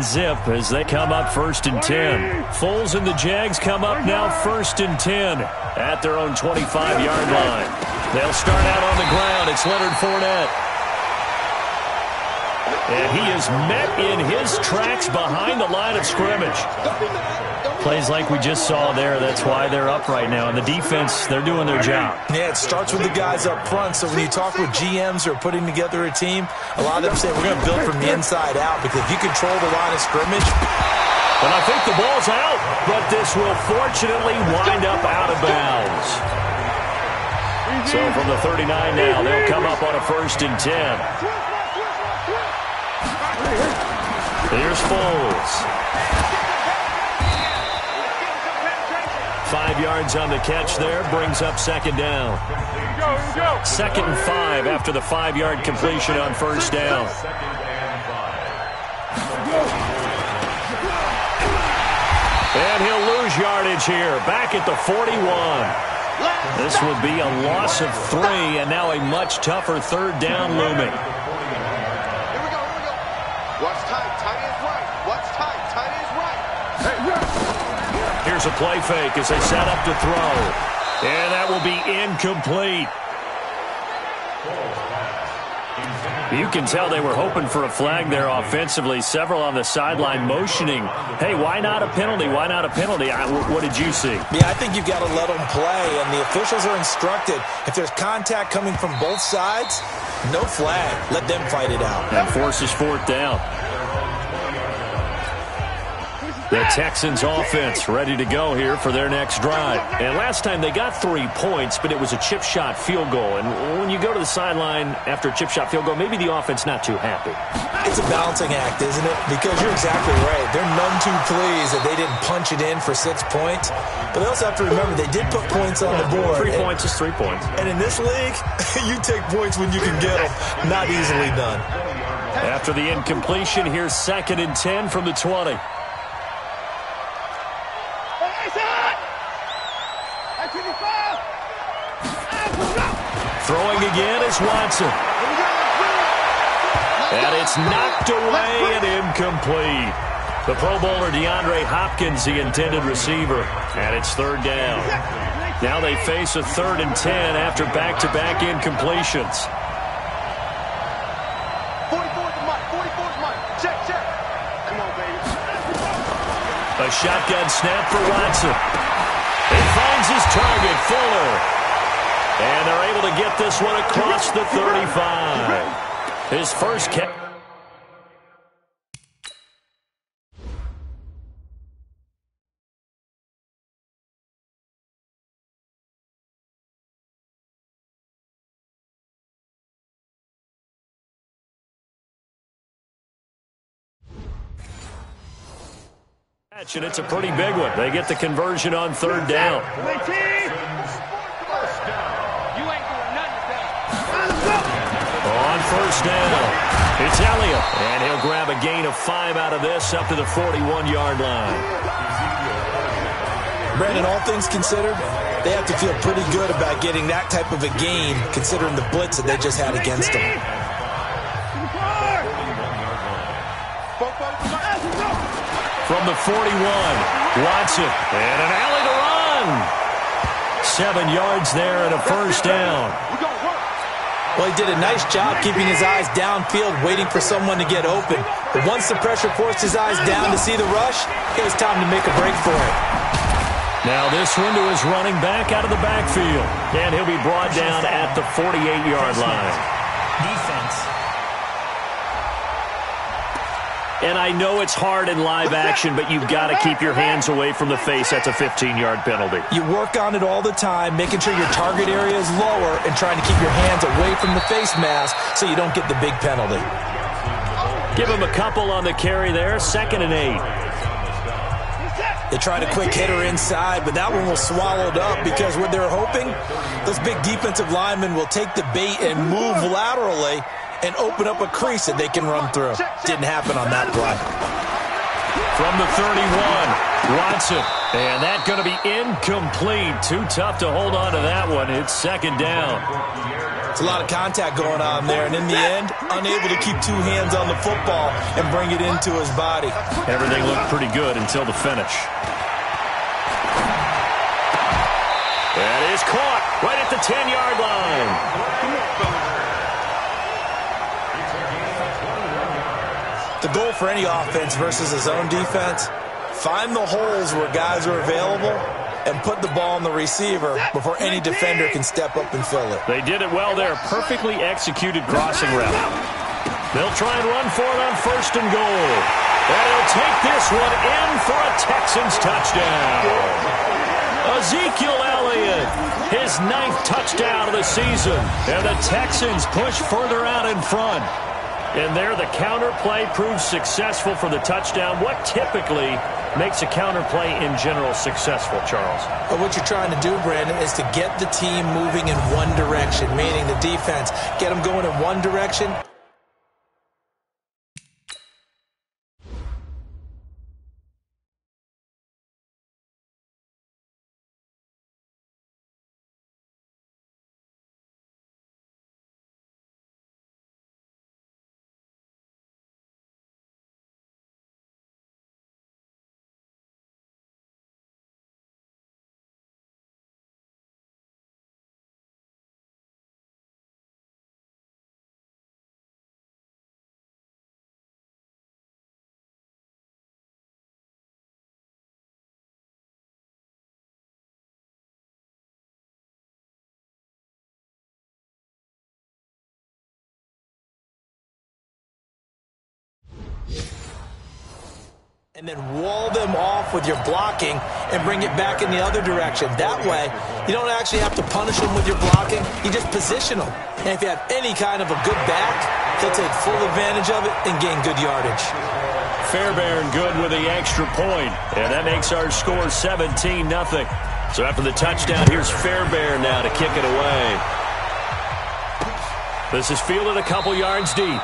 Zip as they come up 1st and 10. Foles and the Jags come up now 1st and 10 at their own 25-yard line. They'll start out on the ground. It's Leonard Fournette. And he is met in his tracks behind the line of scrimmage. Plays like we just saw there. That's why they're up right now. And the defense, they're doing their job. Yeah, it starts with the guys up front. So when you talk with GMs who are putting together a team, a lot of them say we're going to build from the inside out because if you control the line of scrimmage. And I think the ball's out, but this will fortunately wind up out of bounds. So from the 39 now, they'll come up on a 1st and 10. Here's Foles. 5 yards on the catch there, brings up 2nd down. 2nd and 5 after the 5-yard completion on 1st down. And he'll lose yardage here, back at the 41. This will be a loss of 3, and now a much tougher 3rd down looming. What's tight? Tight is right. What's tight? Tight is right. Here's a play fake as they set up to throw. And that will be incomplete. You can tell they were hoping for a flag there offensively. Several on the sideline motioning, hey, why not a penalty? Why not a penalty? What did you see? Yeah, I think you've got to let them play, and the officials are instructed. If there's contact coming from both sides, no flag. Let them fight it out. And forces 4th down. The Texans offense ready to go here for their next drive. And last time they got 3 points, but it was a chip shot field goal. And when you go to the sideline after a chip shot field goal, maybe the offense not too happy. It's a balancing act, isn't it? Because you're exactly right. They're none too pleased that they didn't punch it in for 6 points. But they also have to remember they did put points on the board. 3 points is 3 points. And in this league, you take points when you can get them. Not easily done. After the incompletion, here's 2nd and 10 from the 20. Throwing again is Watson. And it's knocked away and incomplete. The Pro Bowler DeAndre Hopkins, the intended receiver. And it's 3rd down. Now they face a 3rd and 10 after back-to-back incompletions. 44's Mike. 44's Mike. Check, check. Come on, baby. A shotgun snap for Watson. He finds his target, Fuller. And they're able to get this one across the 35. His first catch. And it's a pretty big one. They get the conversion on 3rd down. On 1st down, it's Elliott. And he'll grab a gain of 5 out of this up to the 41-yard line. Brandon, all things considered, they have to feel pretty good about getting that type of a gain considering the blitz that they just had against them. From the 41, Watson, and an alley to run. 7 yards there and a 1st down. Well, he did a nice job keeping his eyes downfield, waiting for someone to get open. But once the pressure forced his eyes down to see the rush, it was time to make a break for it. Now this one to his running back out of the backfield. And he'll be brought down at the 48-yard line. Defense. And I know it's hard in live action, but you've got to keep your hands away from the face. That's a 15-yard penalty. You work on it all the time, making sure your target area is lower and trying to keep your hands away from the face mask so you don't get the big penalty. Give him a couple on the carry there. 2nd and 8. They tried a quick hitter inside, but that one was swallowed up because what they're hoping, those big defensive linemen will take the bait and move laterally and open up a crease that they can run through. Didn't happen on that play. From the 31, Watson. And that's going to be incomplete. Too tough to hold on to that one. It's 2nd down. It's a lot of contact going on there, and in the end, unable to keep two hands on the football and bring it into his body. Everything looked pretty good until the finish. That is caught right at the 10-yard line. The goal for any offense versus a zone defense, find the holes where guys are available and put the ball on the receiver before any defender can step up and fill it. They did it well there. Perfectly executed crossing route. They'll try and run for it on 1st and goal. And he'll take this one in for a Texans touchdown. Ezekiel Elliott, his 9th touchdown of the season. And the Texans push further out in front. And there, the counter play proves successful for the touchdown. What typically makes a counter play in general successful, Charles? But what you're trying to do, Brandon, is to get the team moving in one direction, meaning the defense, get them going in one direction. And then wall them off with your blocking and bring it back in the other direction. That way, you don't actually have to punish them with your blocking. You just position them. And if you have any kind of a good back, they'll take full advantage of it and gain good yardage. Fairbairn good with the extra point. And that makes our score 17-0. So after the touchdown, here's Fairbairn now to kick it away. This is fielded a couple yards deep.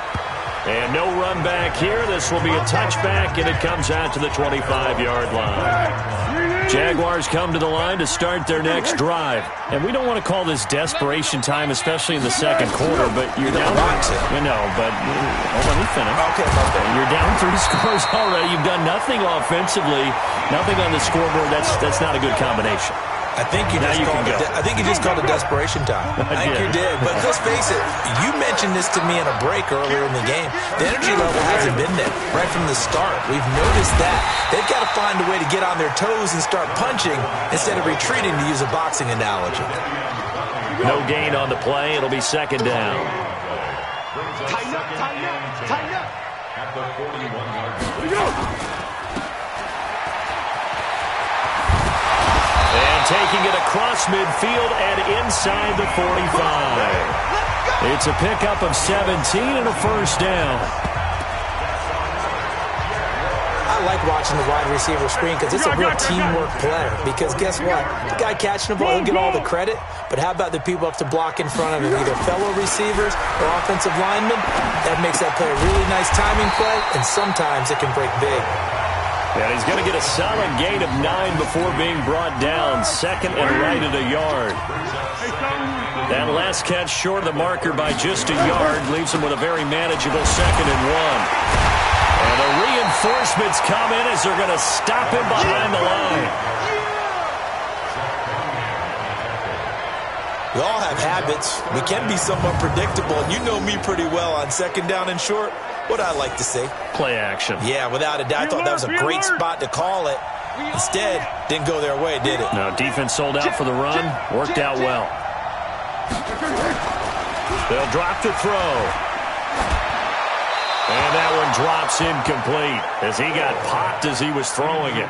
And no run back here. This will be a touchback, and it comes out to the 25-yard line. Jaguars come to the line to start their next drive. And we don't want to call this desperation time, especially in the second quarter, but you're down. You know, but let me finish. Okay. You're down 3 scores already. You've done nothing offensively, nothing on the scoreboard. That's not a good combination. I think you just called it desperation time. I think you did. But let's face it, you mentioned this to me in a break earlier in the game. The energy level hasn't been there right from the start. We've noticed that. They've got to find a way to get on their toes and start punching instead of retreating, to use a boxing analogy. No gain on the play. It'll be 2nd down. Tighten up. At the 41-yard line. Here we go. Taking it across midfield and inside the 45. It's a pickup of 17 and a 1st down. I like watching the wide receiver screen because it's a real teamwork play. Because guess what? The guy catching the ball, he'll get all the credit. But how about the people up to block in front of him, either fellow receivers or offensive linemen? That makes that play a really nice timing play, and sometimes it can break big. And he's going to get a solid gain of 9 before being brought down. 2nd and right at a yard. That last catch short of the marker by just a yard leaves him with a very manageable 2nd and 1. And the reinforcements come in as they're going to stop him behind the line. We all have habits. We can be somewhat predictable, and you know me pretty well on 2nd down and short. What I like to say. Play action. Yeah, without a doubt. I thought that was a great spot to call it. Instead, didn't go their way, did it? No, defense sold out for the run. Worked out well. They'll drop to throw. And that one drops incomplete as he got popped as he was throwing it.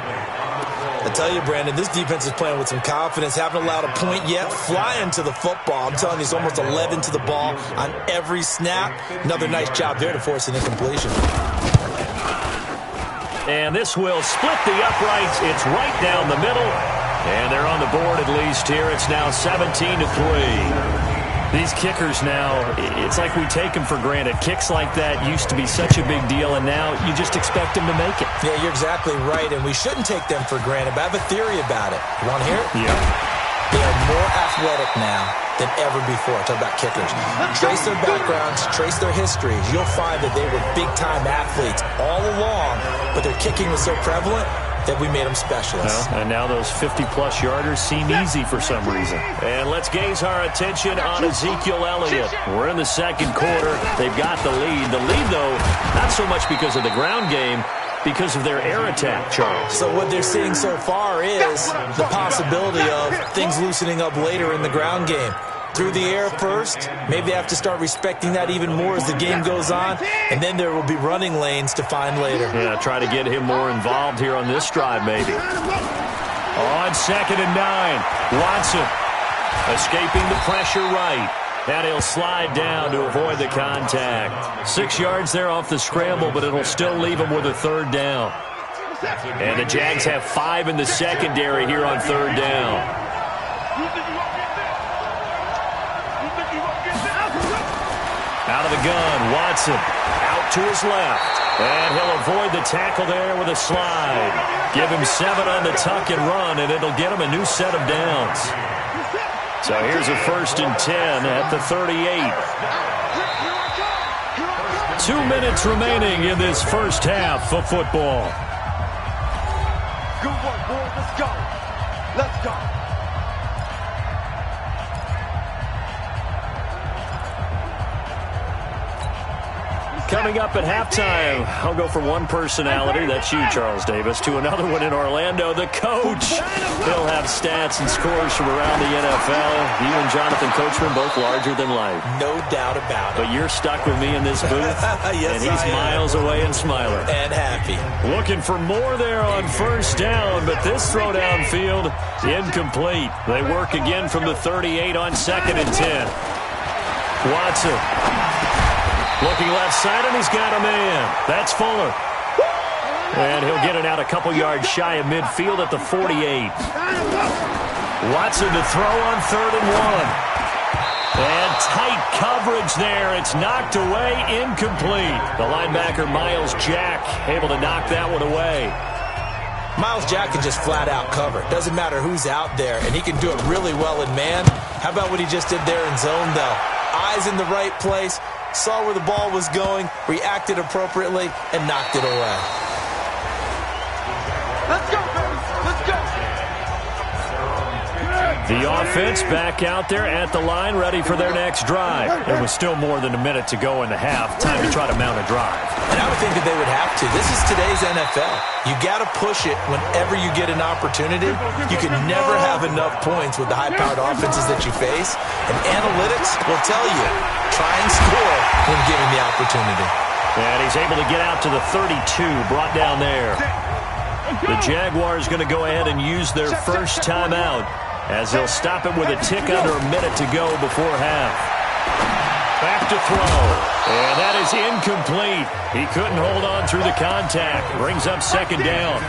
I tell you, Brandon, this defense is playing with some confidence. Haven't allowed a point yet. Flying to the football. I'm telling you, it's almost 11 to the ball on every snap. Another nice job there to force an incompletion. And this will split the uprights. It's right down the middle. And they're on the board at least here. It's now 17-3. These kickers now, it's like we take them for granted. Kicks like that used to be such a big deal, and now you just expect them to make it. Yeah, you're exactly right, and we shouldn't take them for granted, but I have a theory about it. You want to hear it? Yeah. They are more athletic now than ever before. Talk about kickers. Trace their backgrounds, trace their histories. You'll find that they were big-time athletes all along, but their kicking was so prevalent that we made them specialists. And now those 50-plus yarders seem easy for some reason. And let's gaze our attention on Ezekiel Elliott. We're in the second quarter. They've got the lead. The lead, though, not so much because of the ground game, because of their air attack, Charles. So what they're seeing so far is the possibility of things loosening up later in the ground game. Through the air first, maybe they have to start respecting that even more as the game goes on, and then there will be running lanes to find later. Yeah, try to get him more involved here on this drive, maybe. On 2nd and 9, Watson escaping the pressure right. And he'll slide down to avoid the contact. 6 yards there off the scramble, but it'll still leave him with a 3rd down. And the Jags have 5 in the secondary here on 3rd down. Out of the gun, Watson out to his left. And he'll avoid the tackle there with a slide. Give him 7 on the tuck and run, and it'll get him a new set of downs. So here's a 1st and 10 at the 38. 2 minutes remaining in this first half of football. Good work, boys. Let's go. Let's go. Coming up at halftime, I'll go from one personality, that's you, Charles Davis, to another one in Orlando, the coach. He'll have stats and scores from around the NFL. You and Jonathan Coachman, both larger than life. No doubt about it. But you're stuck with me in this booth, yes, and he's miles away and smiling. And happy. Looking for more there on 1st down, but this throw downfield, incomplete. They work again from the 38 on 2nd and 10. Watson. Looking left side, and he's got a man. That's Fuller. And he'll get it out a couple yards shy of midfield at the 48. Watson to throw on 3rd and 1. And tight coverage there. It's knocked away, incomplete. The linebacker, Miles Jack, able to knock that one away. Miles Jack can just flat out cover. Doesn't matter who's out there, and he can do it really well in man. How about what he just did there in zone, though? Eyes in the right place. Saw where the ball was going, reacted appropriately, and knocked it away. Let's go, baby. Let's go. The offense back out there at the line, ready for their next drive. There was still more than a minute to go in the half. Time to try to mount a drive. And I would think that they would have to. This is today's NFL. You got to push it whenever you get an opportunity. You can never have enough points with the high-powered offenses that you face. And analytics will tell you, try and score when given the opportunity. And he's able to get out to the 32, brought down there. The Jaguars going to go ahead and use their first timeout as they'll stop it with a tick under a minute to go before half. Back to throw. And that is incomplete. He couldn't hold on through the contact. Brings up 2nd down.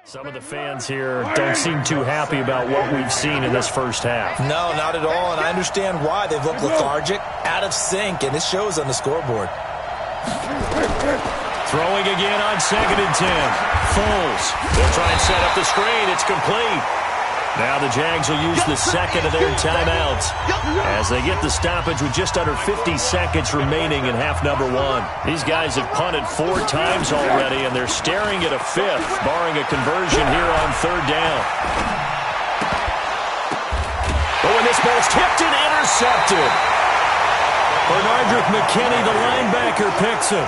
Some of the fans here don't seem too happy about what we've seen in this first half. No, not at all, and I understand why. They've looked lethargic, out of sync, and it shows on the scoreboard. Throwing again on 2nd and 10. Foles. They'll try and set up the screen. It's complete. Now the Jags will use the second of their timeouts as they get the stoppage with just under 50 seconds remaining in half number 1. These guys have punted 4 times already, and they're staring at a 5th, barring a conversion here on 3rd down. But when this ball's tipped and intercepted, Bernardrick McKinney, the linebacker, picks it.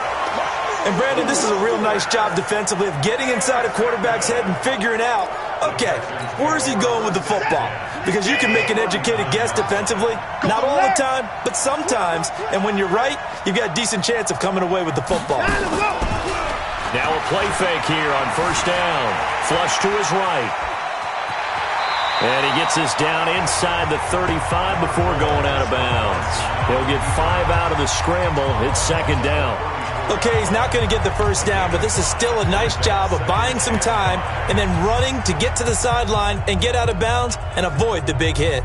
And, Brandon, this is a real nice job defensively of getting inside a quarterback's head and figuring out, okay, where's he going with the football? Because you can make an educated guess defensively, not all the time, but sometimes. And when you're right, you've got a decent chance of coming away with the football. Now a play fake here on 1st down. Flush to his right. And he gets this down inside the 35 before going out of bounds. He'll get 5 out of the scramble. It's second down. Okay, he's not going to get the first down, but this is still a nice job of buying some time and then running to get to the sideline and get out of bounds and avoid the big hit.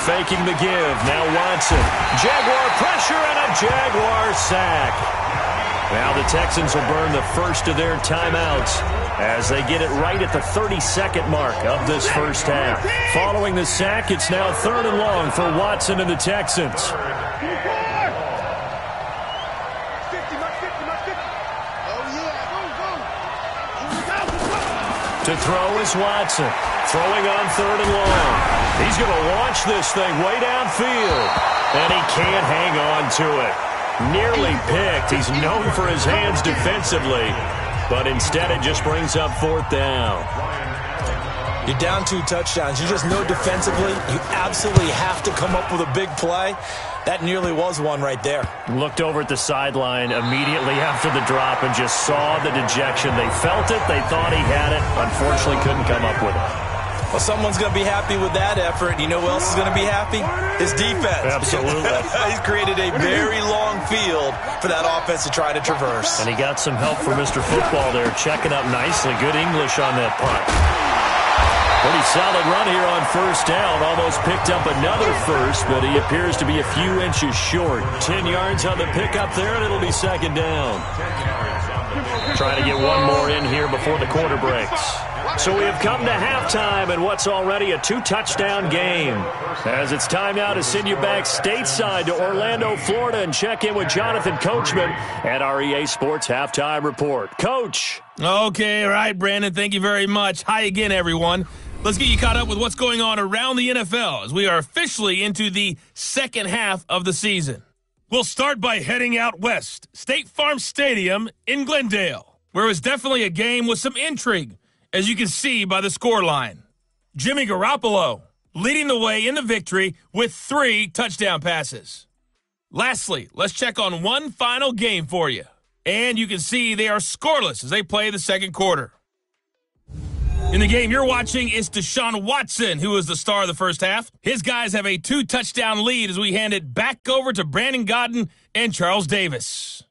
Faking the give. Now Watson. Jaguar pressure and a Jaguar sack. Now the Texans will burn the first of their timeouts as they get it right at the 32nd mark of this first half. Following the sack, it's now 3rd and long for Watson and the Texans. To throw is Watson. Throwing on 3rd and long. He's going to launch this thing way downfield. And he can't hang on to it. Nearly picked. He's known for his hands defensively. But instead it just brings up 4th down. You're down 2 touchdowns. You just know defensively you absolutely have to come up with a big play. That nearly was one right there. Looked over at the sideline immediately after the drop and just saw the dejection. They felt it. They thought he had it. Unfortunately, couldn't come up with it. Well, someone's going to be happy with that effort. You know who else is going to be happy? His defense. Absolutely. He's created a very long field for that offense to try to traverse. And he got some help from Mr. Football there, checking up nicely. Good English on that punt. Pretty solid run here on first down. Almost picked up another first, but he appears to be a few inches short. 10 yards on the pickup there, and it'll be second down. Trying to get one more in here before the quarter breaks. So we have come to halftime in what's already a 2-touchdown game. As it's time now to send you back stateside to Orlando, Florida, and check in with Jonathan Coachman at our EA Sports Halftime Report. Coach. Okay, all right, Brandon. Thank you very much. Hi again, everyone. Let's get you caught up with what's going on around the NFL as we are officially into the second half of the season. We'll start by heading out west, State Farm Stadium in Glendale, where it was definitely a game with some intrigue, as you can see by the scoreline. Jimmy Garoppolo leading the way in the victory with 3 touchdown passes. Lastly, let's check on one final game for you. And you can see they are scoreless as they play the second quarter. In the game you're watching is Deshaun Watson, who is the star of the first half. His guys have a 2-touchdown lead as we hand it back over to Brandon Godden and Charles Davis.